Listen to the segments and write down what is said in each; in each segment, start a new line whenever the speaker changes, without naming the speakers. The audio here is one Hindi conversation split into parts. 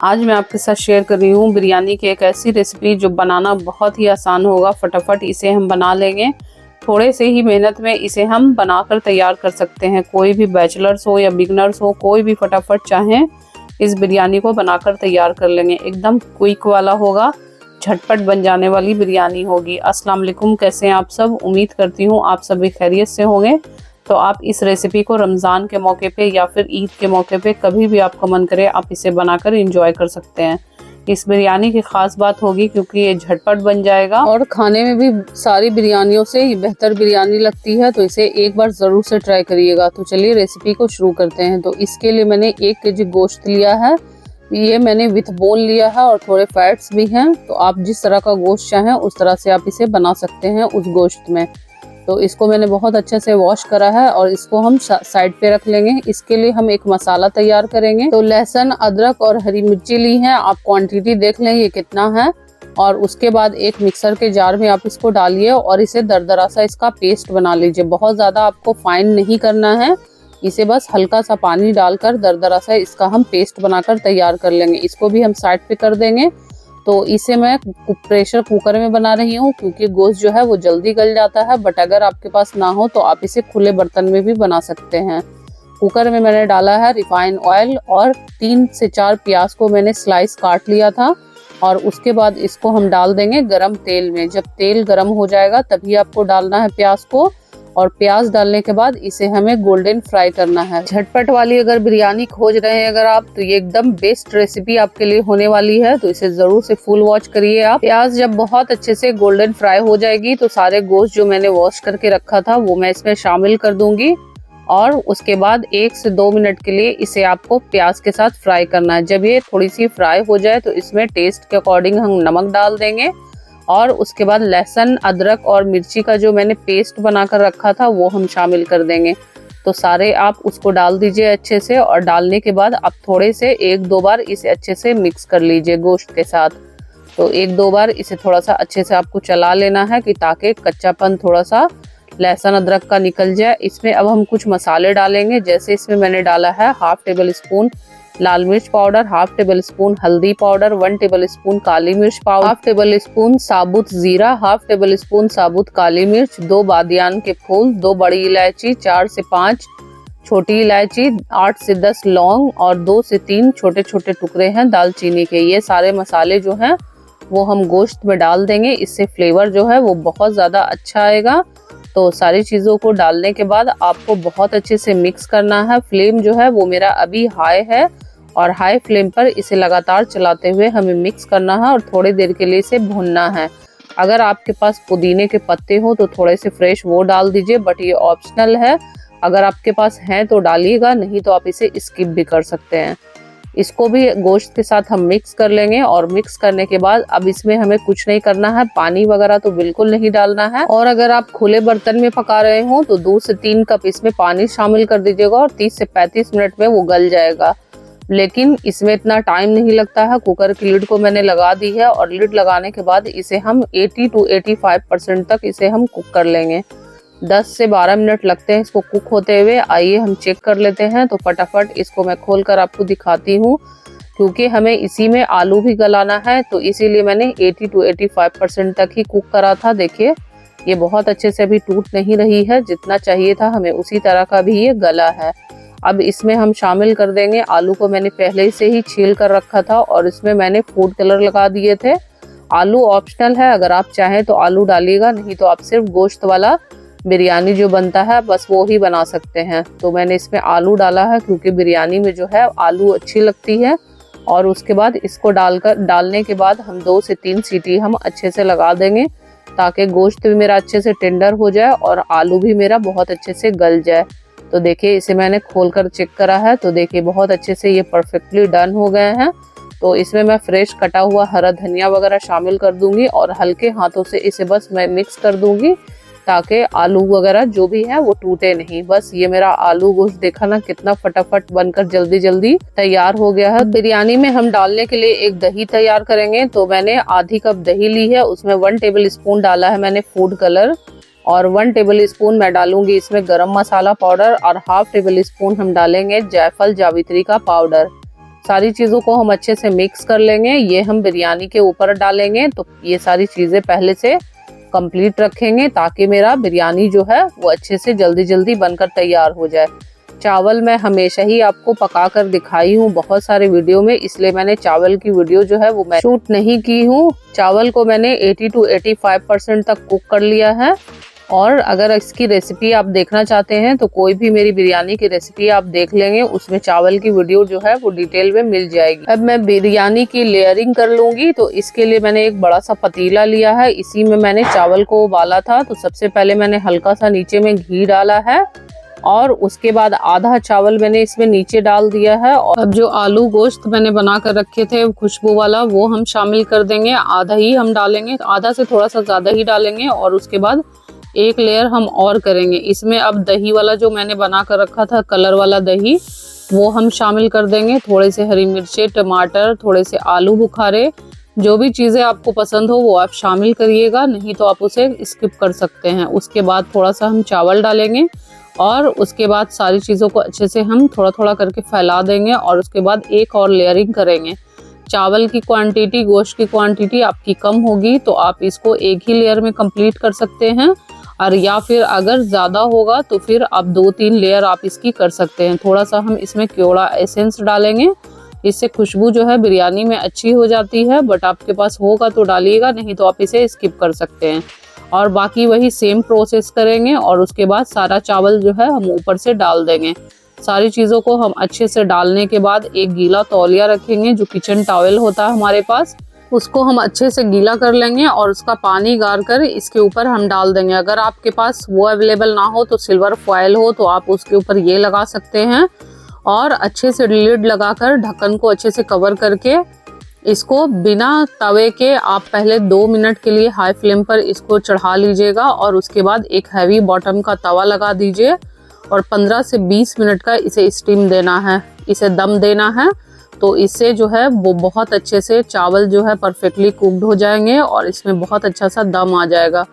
आज मैं आपके साथ शेयर कर रही हूँ बिरयानी की एक ऐसी रेसिपी जो बनाना बहुत ही आसान होगा। फटाफट इसे हम बना लेंगे। थोड़े से ही मेहनत में इसे हम बनाकर तैयार कर सकते हैं। कोई भी बैचलर्स हो या बिगनर्स हो, कोई भी फटाफट चाहें इस बिरयानी को बनाकर तैयार कर लेंगे। एकदम क्विक वाला होगा, झटपट बन जाने वाली बिरयानी होगी। अस्सलाम वालेकुम, कैसे हैं आप सब? उम्मीद करती हूँ आप सभी खैरियत से होंगे। तो आप इस रेसिपी को रमज़ान के मौके पे या फिर ईद के मौके पे कभी भी आपका मन करे आप इसे बनाकर एंजॉय कर सकते हैं। इस बिरयानी की ख़ास बात होगी क्योंकि ये झटपट बन जाएगा और खाने में भी सारी बिरयानियों से ये बेहतर बिरयानी लगती है। तो इसे एक बार ज़रूर से ट्राई करिएगा। तो चलिए रेसिपी को शुरू करते हैं। तो इसके लिए मैंने 1 केजी गोश्त लिया है। ये मैंने विथ बोन लिया है और थोड़े फैट्स भी हैं। तो आप जिस तरह का गोश्त चाहें उस तरह से आप इसे बना सकते हैं उस गोश्त में। तो इसको मैंने बहुत अच्छे से वॉश करा है और इसको हम साइड पे रख लेंगे। इसके लिए हम एक मसाला तैयार करेंगे। तो लहसुन, अदरक और हरी मिर्ची ली है। आप क्वांटिटी देख लें ये कितना है। और उसके बाद एक मिक्सर के जार में आप इसको डालिए और इसे दरदरा सा इसका पेस्ट बना लीजिए। बहुत ज़्यादा आपको फाइन नहीं करना है, इसे बस हल्का सा पानी डालकर दरदरा सा इसका हम पेस्ट बनाकर तैयार कर लेंगे। इसको भी हम साइड पे कर देंगे। तो इसे मैं प्रेशर कुकर में बना रही हूँ क्योंकि गोश्त जो है वो जल्दी गल जाता है। बट अगर आपके पास ना हो तो आप इसे खुले बर्तन में भी बना सकते हैं। कुकर में मैंने डाला है रिफाइंड ऑयल और 3 से 4 प्याज को मैंने स्लाइस काट लिया था। और उसके बाद इसको हम डाल देंगे गरम तेल में। जब तेल गरम हो जाएगा तभी आपको डालना है प्याज को। और प्याज डालने के बाद इसे हमें गोल्डन फ्राई करना है। झटपट वाली अगर बिरयानी खोज रहे हैं अगर आप, तो ये एकदम बेस्ट रेसिपी आपके लिए होने वाली है। तो इसे जरूर से फुल वॉच करिए आप। प्याज जब बहुत अच्छे से गोल्डन फ्राई हो जाएगी तो सारे गोश्त जो मैंने वॉश करके रखा था वो मैं इसमें शामिल कर दूंगी। और उसके बाद 1 से 2 मिनट के लिए इसे आपको प्याज के साथ फ्राई करना है। जब ये थोड़ी सी फ्राई हो जाए तो इसमें टेस्ट के अकॉर्डिंग हम नमक डाल देंगे। और उसके बाद लहसुन, अदरक और मिर्ची का जो मैंने पेस्ट बनाकर रखा था वो हम शामिल कर देंगे। तो सारे आप उसको डाल दीजिए अच्छे से। और डालने के बाद आप थोड़े से 1-2 बार इसे अच्छे से मिक्स कर लीजिए गोश्त के साथ। तो 1-2 बार इसे थोड़ा सा अच्छे से आपको चला लेना है कि ताकि कच्चापन थोड़ा सा लहसुन अदरक का निकल जाए। इसमें अब हम कुछ मसाले डालेंगे। जैसे इसमें मैंने डाला है 1/2 टेबल स्पून लाल मिर्च पाउडर, 1/2 टेबल स्पून हल्दी पाउडर, 1 टेबल स्पून काली मिर्च पाउडर, 1/2 टेबल स्पून साबुत जीरा, 1/2 टेबल स्पून साबुत काली मिर्च, 2 बादियान के फूल, 2 बड़ी इलायची, 4 से 5 छोटी इलायची, 8 से 10 लौंग और 2 से 3 छोटे छोटे टुकड़े हैं दालचीनी के। ये सारे मसाले जो हैं वो हम गोश्त में डाल देंगे। इससे फ्लेवर जो है वो बहुत ज़्यादा अच्छा आएगा। तो सारी चीज़ों को डालने के बाद आपको बहुत अच्छे से मिक्स करना है। फ्लेम जो है वो मेरा अभी हाई है और हाई फ्लेम पर इसे लगातार चलाते हुए हमें मिक्स करना है और थोड़ी देर के लिए इसे भूनना है। अगर आपके पास पुदीने के पत्ते हो तो थोड़े से फ्रेश वो डाल दीजिए, बट ये ऑप्शनल है। अगर आपके पास हैं तो डालिएगा, नहीं तो आप इसे स्किप भी कर सकते हैं। इसको भी गोश्त के साथ हम मिक्स कर लेंगे। और मिक्स करने के बाद अब इसमें हमें कुछ नहीं करना है, पानी वगैरह तो बिल्कुल नहीं डालना है। और अगर आप खुले बर्तन में पका रहे हो तो 2 से 3 कप इसमें पानी शामिल कर दीजिएगा और 30 से 35 मिनट में वो गल जाएगा। लेकिन इसमें इतना टाइम नहीं लगता है। कुकर की लिड को मैंने लगा दी है और लिड लगाने के बाद इसे हम 80 to 85% तक इसे हम कुक कर लेंगे। 10 से 12 मिनट लगते हैं इसको कुक होते हुए। आइए हम चेक कर लेते हैं। तो फटाफट इसको मैं खोलकर आपको दिखाती हूँ क्योंकि हमें इसी में आलू भी गलाना है। तो इसीलिए मैंने 80 to 85% तक ही कुक करा था। देखिए ये बहुत अच्छे से अभी टूट नहीं रही है, जितना चाहिए था हमें उसी तरह का भी ये गला है। अब इसमें हम शामिल कर देंगे आलू को। मैंने पहले से ही छील कर रखा था और इसमें मैंने फूड कलर लगा दिए थे। आलू ऑप्शनल है, अगर आप चाहें तो आलू डालिएगा, नहीं तो आप सिर्फ गोश्त वाला बिरयानी जो बनता है बस वो ही बना सकते हैं। तो मैंने इसमें आलू डाला है क्योंकि बिरयानी में जो है आलू अच्छी लगती है। और उसके बाद इसको डालने के बाद हम 2 से 3 सीटी हम अच्छे से लगा देंगे ताकि गोश्त भी मेरा अच्छे से टेंडर हो जाए और आलू भी मेरा बहुत अच्छे से गल जाए। तो देखिए इसे मैंने खोलकर चेक करा है। तो देखिए बहुत अच्छे से ये परफेक्टली डन हो गए हैं। तो इसमें मैं फ्रेश कटा हुआ हरा धनिया वगैरह शामिल कर दूंगी और हल्के हाथों से इसे बस मैं मिक्स कर दूंगी ताकि आलू वगैरह जो भी है वो टूटे नहीं। बस ये मेरा आलू गोश्त देखा ना कितना फटाफट बनकर जल्दी जल्दी तैयार हो गया है। बिरयानी में हम डालने के लिए एक दही तैयार करेंगे। तो मैंने आधी कप दही ली है, उसमें 1 टेबल स्पून डाला है मैंने फूड कलर और 1 टेबल स्पून मैं डालूंगी इसमें गरम मसाला पाउडर और 1/2 टेबल स्पून हम डालेंगे जायफल जावित्री का पाउडर। सारी चीज़ों को हम अच्छे से मिक्स कर लेंगे। ये हम बिरयानी के ऊपर डालेंगे, तो ये सारी चीज़ें पहले से कंप्लीट रखेंगे ताकि मेरा बिरयानी जो है वो अच्छे से जल्दी जल्दी बनकर तैयार हो जाए। चावल मैं हमेशा ही आपको पका कर दिखाई हूँ बहुत सारे वीडियो में, इसलिए मैंने चावल की वीडियो जो है वो मैं शूट नहीं की हूँ। चावल को मैंने 80 to 85% तक कुक कर लिया है। और अगर इसकी रेसिपी आप देखना चाहते हैं तो कोई भी मेरी बिरयानी की रेसिपी आप देख लेंगे, उसमें चावल की वीडियो जो है वो डिटेल में मिल जाएगी। अब मैं बिरयानी की लेयरिंग कर लूंगी, तो इसके लिए मैंने एक बड़ा सा पतीला लिया है, इसी में मैंने चावल को उबाला था। तो सबसे पहले मैंने हल्का सा नीचे में घी डाला है और उसके बाद आधा चावल मैंने इसमें नीचे डाल दिया है। और अब जो आलू गोश्त मैंने बना कर रखे थे खुशबू वाला, वो हम शामिल कर देंगे। आधा ही हम डालेंगे, आधा से थोड़ा सा ज्यादा ही डालेंगे। और उसके बाद एक लेयर हम और करेंगे इसमें। अब दही वाला जो मैंने बना कर रखा था, कलर वाला दही, वो हम शामिल कर देंगे। थोड़े से हरी मिर्चे, टमाटर, थोड़े से आलू बुखारे, जो भी चीज़ें आपको पसंद हो वो आप शामिल करिएगा, नहीं तो आप उसे स्किप कर सकते हैं। उसके बाद थोड़ा सा हम चावल डालेंगे और उसके बाद सारी चीज़ों को अच्छे से हम थोड़ा थोड़ा करके फैला देंगे। और उसके बाद एक और लेयरिंग करेंगे। चावल की क्वांटिटी, गोश्त की क्वांटिटी आपकी कम होगी तो आप इसको एक ही लेयर में कंप्लीट कर सकते हैं, और या फिर अगर ज़्यादा होगा तो फिर आप 2-3 लेयर आप इसकी कर सकते हैं। थोड़ा सा हम इसमें केवड़ा एसेंस डालेंगे, इससे खुशबू जो है बिरयानी में अच्छी हो जाती है। बट आपके पास होगा तो डालिएगा, नहीं तो आप इसे स्किप कर सकते हैं। और बाकी वही सेम प्रोसेस करेंगे। और उसके बाद सारा चावल जो है हम ऊपर से डाल देंगे। सारी चीज़ों को हम अच्छे से डालने के बाद एक गीला तौलिया रखेंगे, जो किचन टॉवेल होता है हमारे पास, उसको हम अच्छे से गीला कर लेंगे और उसका पानी गार कर इसके ऊपर हम डाल देंगे। अगर आपके पास वो अवेलेबल ना हो तो सिल्वर फॉयल हो तो आप उसके ऊपर ये लगा सकते हैं। और अच्छे से लिड लगाकर ढक्कन को अच्छे से कवर करके इसको बिना तवे के आप पहले 2 मिनट के लिए हाई फ्लेम पर इसको चढ़ा लीजिएगा। और उसके बाद एक हैवी बॉटम का तवा लगा दीजिए और 15 से 20 मिनट का इसे स्टीम देना है, इसे दम देना है। तो इससे जो है वो बहुत अच्छे से चावल जो है परफेक्टली कुक्ड हो जाएंगे और इसमें बहुत अच्छा सा दम आ जाएगा।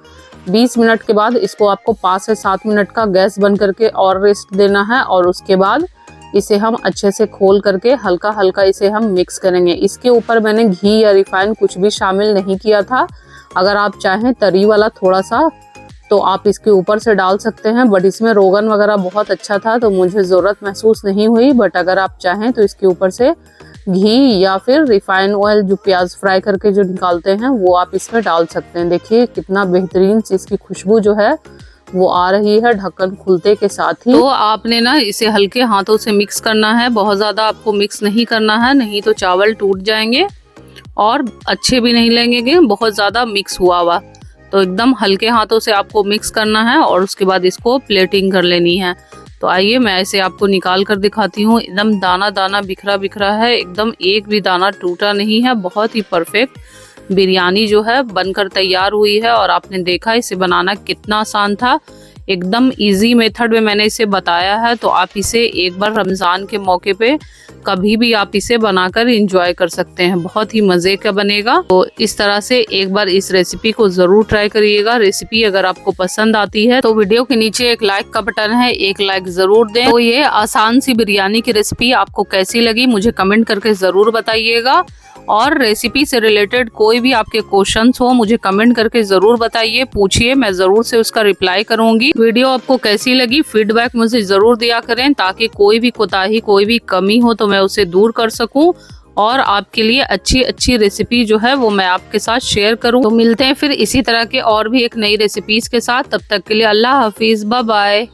20 मिनट के बाद इसको आपको 5 से 7 मिनट का गैस बंद करके और रेस्ट देना है। और उसके बाद इसे हम अच्छे से खोल करके हल्का हल्का इसे हम मिक्स करेंगे। इसके ऊपर मैंने घी या रिफाइन कुछ भी शामिल नहीं किया था। अगर आप चाहें तरी वाला थोड़ा सा तो आप इसके ऊपर से डाल सकते हैं, बट इसमें रोगन वगैरह बहुत अच्छा था तो मुझे ज़रूरत महसूस नहीं हुई। बट अगर आप चाहें तो इसके ऊपर से घी या फिर रिफाइन ऑयल जो प्याज फ्राई करके जो निकालते हैं वो आप इसमें डाल सकते हैं। देखिए कितना बेहतरीन सी इसकी खुशबू जो है वो आ रही है ढक्कन खुलते के साथ ही। तो आपने ना इसे हल्के हाथों से मिक्स करना है, बहुत ज़्यादा आपको मिक्स नहीं करना है, नहीं तो चावल टूट जाएंगे और अच्छे भी नहीं लगेंगे बहुत ज़्यादा मिक्स हुआ। तो एकदम हल्के हाथों से आपको मिक्स करना है और उसके बाद इसको प्लेटिंग कर लेनी है। तो आइए मैं इसे आपको निकाल कर दिखाती हूँ। एकदम दाना दाना बिखरा बिखरा है, एकदम एक भी दाना टूटा नहीं है। बहुत ही परफेक्ट बिरयानी जो है बनकर तैयार हुई है। और आपने देखा इसे बनाना कितना आसान था, एकदम इजी मेथड में मैंने इसे बताया है। तो आप इसे एक बार रमज़ान के मौके पे कभी भी आप इसे बनाकर एंजॉय कर सकते हैं, बहुत ही मज़े का बनेगा। तो इस तरह से एक बार इस रेसिपी को ज़रूर ट्राई करिएगा। रेसिपी अगर आपको पसंद आती है तो वीडियो के नीचे एक लाइक का बटन है, एक लाइक ज़रूर दें। तो ये आसान सी बिरयानी की रेसिपी आपको कैसी लगी मुझे कमेंट करके ज़रूर बताइएगा। और रेसिपी से रिलेटेड कोई भी आपके क्वेश्चंस हो मुझे कमेंट करके ज़रूर बताइए, पूछिए, मैं ज़रूर से उसका रिप्लाई करूंगी। वीडियो आपको कैसी लगी फीडबैक मुझे ज़रूर दिया करें, ताकि कोई भी कोताही, कोई भी कमी हो तो मैं उसे दूर कर सकूं और आपके लिए अच्छी अच्छी रेसिपी जो है वो मैं आपके साथ शेयर करूं। तो मिलते हैं फिर इसी तरह के और भी एक नई रेसिपीज़ के साथ, तब तक के लिए अल्लाह हाफिज़, बाय बाय।